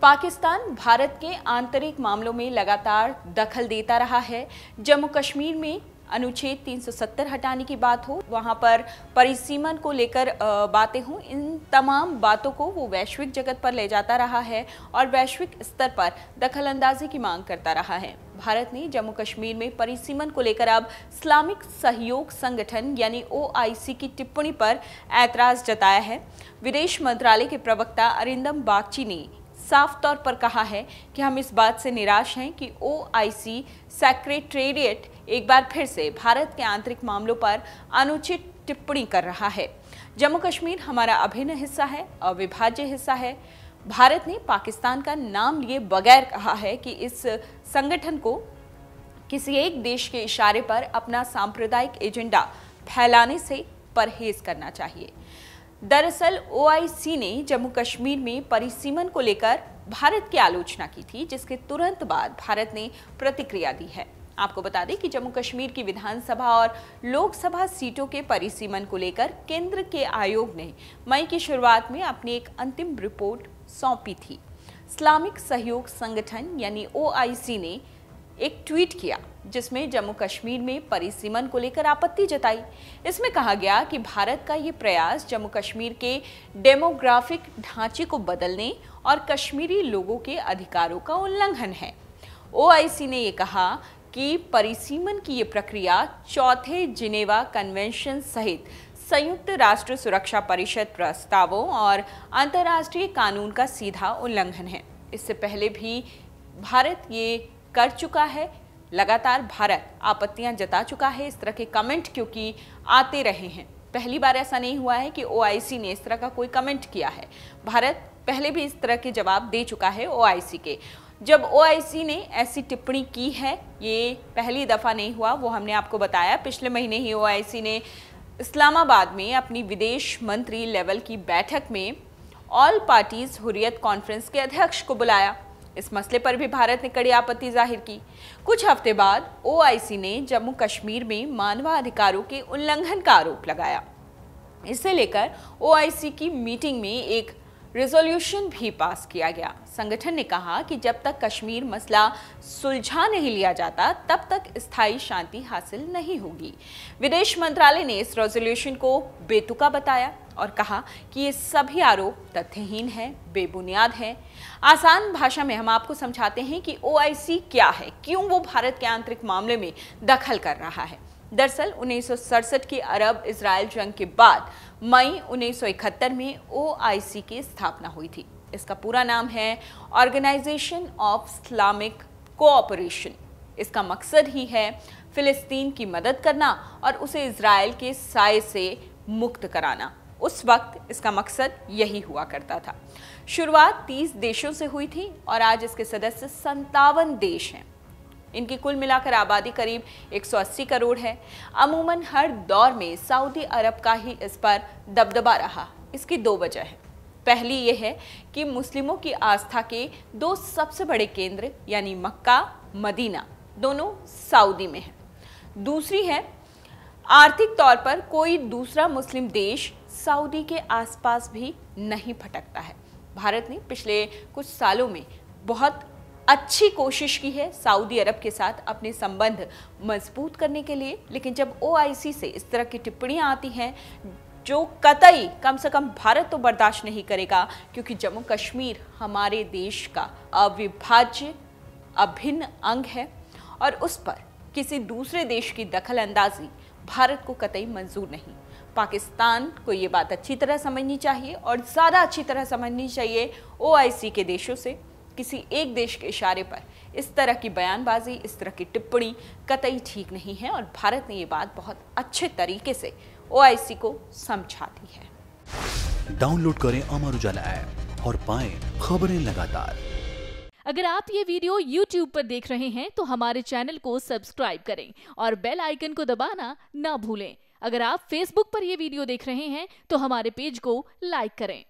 पाकिस्तान भारत के आंतरिक मामलों में लगातार दखल देता रहा है। जम्मू कश्मीर में अनुच्छेद 370 हटाने की बात हो, वहां पर परिसीमन को लेकर बातें हों, इन तमाम बातों को वो वैश्विक जगत पर ले जाता रहा है और वैश्विक स्तर पर दखल अंदाजी की मांग करता रहा है। भारत ने जम्मू कश्मीर में परिसीमन को लेकर अब इस्लामिक सहयोग संगठन यानी OIC की टिप्पणी पर ऐतराज जताया है। विदेश मंत्रालय के प्रवक्ता अरिंदम बागची ने साफ तौर पर कहा है कि हम इस बात से निराश हैं कि OIC सेक्रेटेरिएट एक बार फिर से भारत के आंतरिक मामलों पर अनुचित टिप्पणी कर रहा है। जम्मू कश्मीर हमारा अभिन्न हिस्सा है, अविभाज्य हिस्सा है। भारत ने पाकिस्तान का नाम लिए बगैर कहा है कि इस संगठन को किसी एक देश के इशारे पर अपना सांप्रदायिक एजेंडा फैलाने से परहेज करना चाहिए। दरअसल OIC ने जम्मू कश्मीर में परिसीमन को लेकर भारत की आलोचना की थी, जिसके तुरंत बाद भारत ने प्रतिक्रिया दी है। आपको बता दें कि जम्मू कश्मीर की विधानसभा और लोकसभा सीटों के परिसीमन को लेकर केंद्र के आयोग ने मई की शुरुआत में अपनी एक अंतिम रिपोर्ट सौंपी थी। इस्लामिक सहयोग संगठन यानी OIC ने एक ट्वीट किया जिसमें जम्मू कश्मीर में परिसीमन को लेकर आपत्ति जताई। इसमें कहा गया कि भारत का ये प्रयास जम्मू कश्मीर के डेमोग्राफिक ढांचे को बदलने और कश्मीरी लोगों के अधिकारों का उल्लंघन है। OIC ने ये कहा कि परिसीमन की ये प्रक्रिया चौथे जिनेवा कन्वेंशन सहित संयुक्त राष्ट्र सुरक्षा परिषद प्रस्तावों और अंतर्राष्ट्रीय कानून का सीधा उल्लंघन है। इससे पहले भी भारत ये कर चुका है। लगातार भारत आपत्तियां जता चुका है। इस तरह के कमेंट क्योंकि आते रहे हैं, पहली बार ऐसा नहीं हुआ है कि OIC ने इस तरह का कोई कमेंट किया है। भारत पहले भी इस तरह के जवाब दे चुका है OIC के। जब OIC ने ऐसी टिप्पणी की है, ये पहली दफा नहीं हुआ, वो हमने आपको बताया। पिछले महीने ही OIC ने इस्लामाबाद में अपनी विदेश मंत्री लेवल की बैठक में ऑल पार्टीज हुर्रियत कॉन्फ्रेंस के अध्यक्ष को बुलाया। इस मसले पर भी भारत ने कड़ी आपत्ति जाहिर की। कुछ हफ्ते बाद OIC ने जम्मू कश्मीर में मानवाधिकारों के उल्लंघन का आरोप लगाया। इसे लेकर OIC की मीटिंग में एक रेजोल्यूशन भी पास किया गया। संगठन ने कहा कि जब तक कश्मीर मसला सुलझा नहीं लिया जाता, तब तक स्थायी शांति हासिल नहीं होगी। विदेश मंत्रालय ने इस रेजोल्यूशन को बेतुका बताया और कहा कि ये सभी आरोप तथ्यहीन हैं, बेबुनियाद हैं। आसान भाषा में हम आपको समझाते हैं कि OIC क्या है, क्यों वो भारत के आंतरिक मामले में दखल कर रहा है। दरअसल 1967 की अरब इजराइल जंग के बाद मई 1971 में OIC की स्थापना हुई थी। इसका पूरा नाम है ऑर्गेनाइजेशन ऑफ इस्लामिक कोऑपरेशन। इसका मकसद ही है फिलिस्तीन की मदद करना और उसे इजराइल के साए से मुक्त कराना। उस वक्त इसका मकसद यही हुआ करता था। शुरुआत 30 देशों से हुई थी और आज इसके सदस्य 57 देश हैं। इनकी कुल मिलाकर आबादी करीब 180 करोड़ है। अमूमन हर दौर में सऊदी अरब का ही इस पर दबदबा रहा। इसकी दो वजह है। पहली यह है कि मुस्लिमों की आस्था के दो सबसे बड़े केंद्र यानी मक्का, मदीना दोनों सऊदी में हैं। दूसरी है आर्थिक तौर पर कोई दूसरा मुस्लिम देश सऊदी के आसपास भी नहीं भटकता है। भारत ने पिछले कुछ सालों में बहुत अच्छी कोशिश की है सऊदी अरब के साथ अपने संबंध मजबूत करने के लिए, लेकिन जब OIC से इस तरह की टिप्पणियां आती हैं जो कतई कम से कम भारत तो बर्दाश्त नहीं करेगा, क्योंकि जम्मू कश्मीर हमारे देश का अविभाज्य अभिन्न अंग है और उस पर किसी दूसरे देश की दखल अंदाजी भारत को कतई मंजूर नहीं। पाकिस्तान को ये बात अच्छी तरह समझनी चाहिए और ज़्यादा अच्छी तरह समझनी चाहिए OIC के देशों से। किसी एक देश के इशारे पर इस तरह की बयानबाजी, इस तरह की टिप्पणी कतई ठीक नहीं है और भारत ने ये बात बहुत अच्छे तरीके से OIC को समझा दी है। डाउनलोड करें अमर उजाला ऐप और पाएं खबरें लगातार। अगर आप ये वीडियो YouTube पर देख रहे हैं तो हमारे चैनल को सब्सक्राइब करें और बेल आइकन को दबाना ना भूलें। अगर आप Facebook पर ये वीडियो देख रहे हैं तो हमारे पेज को लाइक करें।